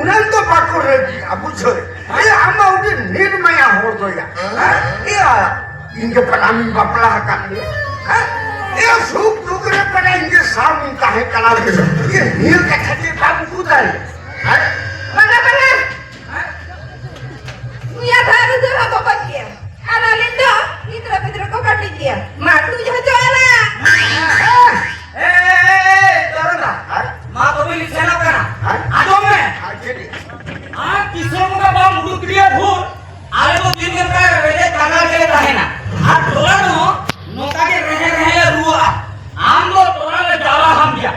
उन्हें तो बाको रेगी अब बुझो ये हम उन्हें निर्मया हो तो या ये इनके परामी बापला हकान ये सुख दुख रे पर इनके सामने काहे कला ये नील का खती बाबू कुदाई बना बना मिया धारू दे को बचिए आला लिंदा इधर इधर को काट लीजिए मार तू जो चला तरंगा मां तो भी लिखे ना करना आजो में किसों का बाम उड़ दिया भूल आले तो दिन दिन का वेले कांगा के रहे ना डोला नोका के रहे रुआ आम लो तोरा ले जाला हम दिया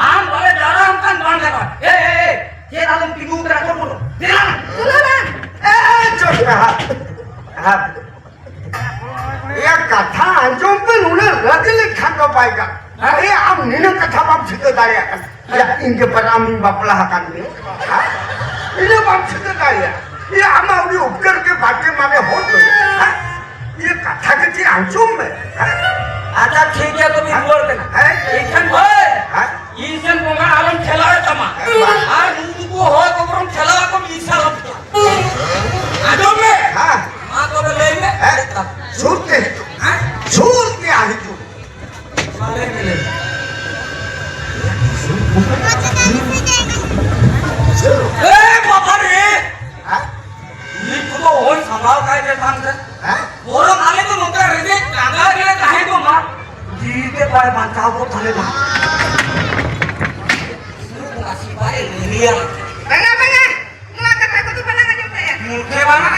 आम वाले जाला हम कान बांध लगा के दादम पिगू उतरा को बोलो दिला सुनो ना चुप रहा ये कथा अंजुम पे उन्हें रगले खाना पाएगा अरे आप नीने कथा बाप छिके दारिया या इनके परामी बापला हकान में इन्हें बाप छिके दारिया ये हम अभी उपकर के बाटे माने हो तो ये कथा के चीज अंजुम में अच्छा ठीक है तो भी बोल देना एकन भाई ईसन पोंगा आलम खेलावे तमा आज उनको हो तो हम खेलावा को ईसा लगता आजो में हां मां तो ले में छूट के आई तू माले मिले बाबा रे ये तो होय संभाल काय के सांगते बोरो माले तो नोकर रे कांगा रे काहे तो मां जी के पाय बांधा को थले ना आसी पाए लिया बना बना मुआ कथा को तू बना के जमता है मुखे बाना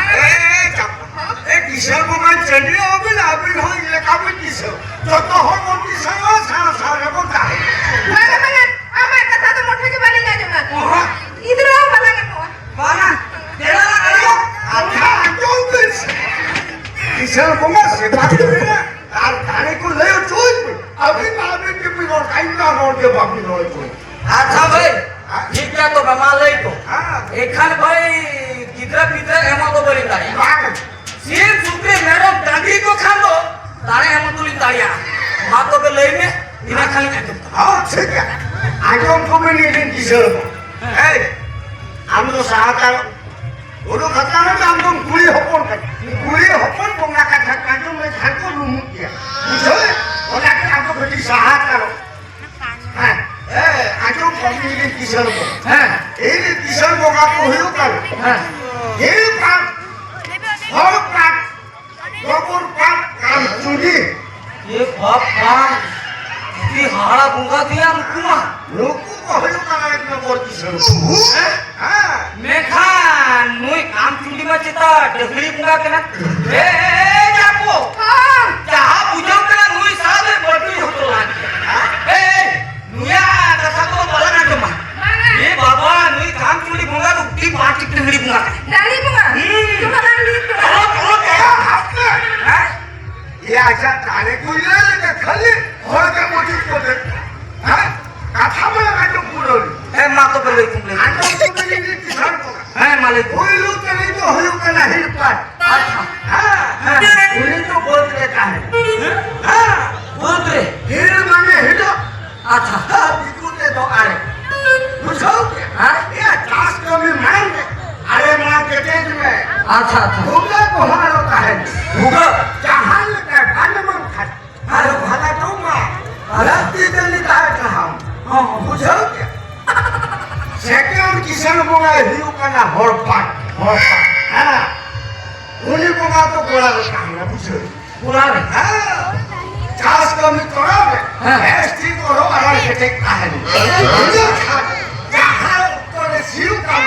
किशोर कुमार चंद्र अबिल अबिल हो इलाका में किशोर जो तो हो वो किशोर सारा बोलता है बना बना हमार कथा तो मोटे के बाले जा जमा इधर आओ बना के बाना तेरा करियो अच्छा जो बिस किशोर कुमार से बात करे ना और थाने को ले चोट में अभी बाबे के बिगड़ काई ना रोड के बाबी रोड को अच्छा भाई ठीक है तो बमा ले तो एखन भाई किधर किधर एमा तो बड़ी तारिया सिर्फ सुप्रे मैडम दादी को खा लो तारे हम तुली तारिया मां तो के ले में इना खाली ना हां ठीक है आज हमको में नहीं दिन किशोर को हम तो सहायता ओरो खतना में हम तो गुली हपन बोंगा का ठक्का जो मैं घर को रूम किया बुझो ओला के हम तो बेटी सहायता करो हां आज हम कमी किशोर को ये किशोर को का कोहियो कर ये काम और काम गोबर काम काम चुड़ी ये बाप काम की हाड़ा बुंगा दिया मुकुमा लोगों को हयो का एक नंबर किशोर हां मैं खान मुई काम चुंडी में चिता ढगली बुंगा के ना जाको हां जहां बुझो के ना मुई साथ में बटली होतो लाग नुया कथा को बोला ना तुम ये बाबा मुई काम चुंडी बुंगा तो की पांच ढगली बुंगा डाली मुआ तू बना ली ये आजा ताने को ले ले खाली और के मोटी को दे हां कथा में लगा तो पूरो ए मां तो बोले तुम ले आज तो बोली कि किसान को है मालिक कोई लोग के नहीं तो हयो का नहीं पर अच्छा हां उन्हें तो बोल देता है हां बोल रे हिर माने हिडो अच्छा बिकुते तो अरे बुझो हां ये टास्क में मान अरे मां के तेज में अच्छा अच्छा भूगा को हारो का है भूगा जहां का बनमन खा अरे भला तो मां राती जल्दी का कहा हां बुझो क्या सेकंड किसान बोला हियो का ना होरपाट हां उन्हीं बोला तो बोला काम ना बुझो पूरा रे हां चास कमी करो रे एसटी करो अरे केटे कहानी बुझो खा जहां करे सिर का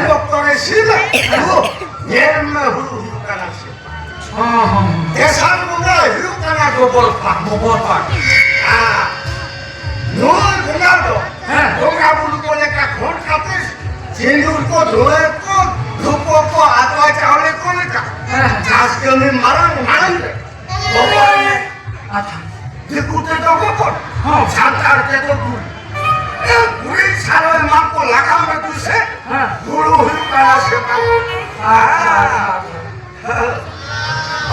वो करे सिर वो ये में हियो का ना हां ऐसा बोला हियो का ना गोबर पाट हां नूर बुला दो डोंगा बुल को लेकर खोट खाते सिंदूर को धोए को धूपों को आत्मा चावले को लेकर चास के में मारन गोबर में अच्छा दिकुते तो गोबर हां छातार के तो गुड़ ये गुड़ी सारे मां को लगा में तुझसे गुड़ो हुई कला से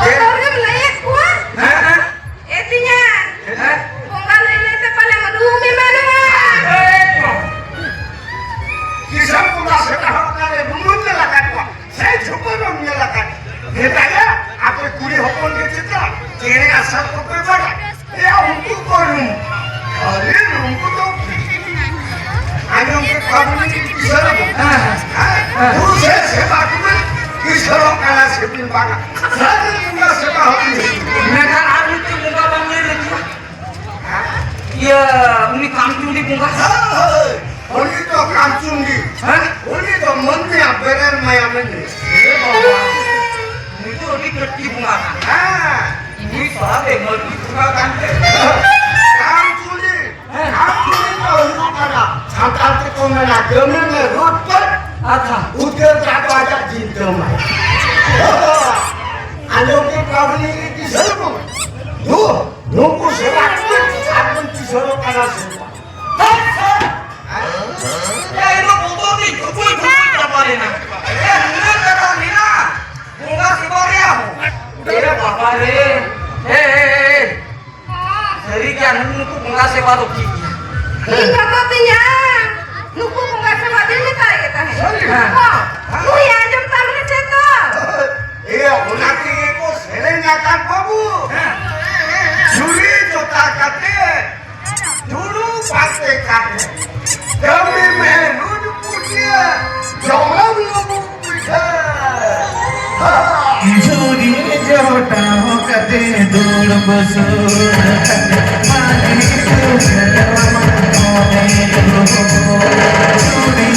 और जब नहीं हुआ एतिnya bunga lele te pala madu me manwa किसान को ना से तू से सेवा तुम्हें किशोरों का सेपिन बागा सारे तुमका सेवा होती मैं kan aku tuh bunga bangnya itu. Iya, umi kampung di bunga. Holy तो कांचुंगी Hah? होली तो मन में बेरन माया में नहीं Itu umi kerti bunga kan. हाँ Ini soal deh mau di bunga kan. कांचुली कांचुली तो हिंदू करा संतान के को में ना गमे में रोड पर Acha. उधर जातो आजा जीतो मैं आलोक के प्रॉब्लम की सर्व दो लोगों सेवा आपन किशोरों का सेवा Ya itu butuh nih, cukup apa ini? Ini kata Nina, bunga si Korea. Dia apa deh? Dari kian nunggu bunga si baru kiki. Tinggal kopinya. Nuku bunga sama dia ni tak kita ni. Oh, ya jam tahu ni cerita. ये उनाती को Selenga का बाबू चुरी जोता करते झूठू बातें करते जमी में rude पूछिए जवाब लोगों पूछे झूरी जोटा हो कते दूर बसो माने तो झूरी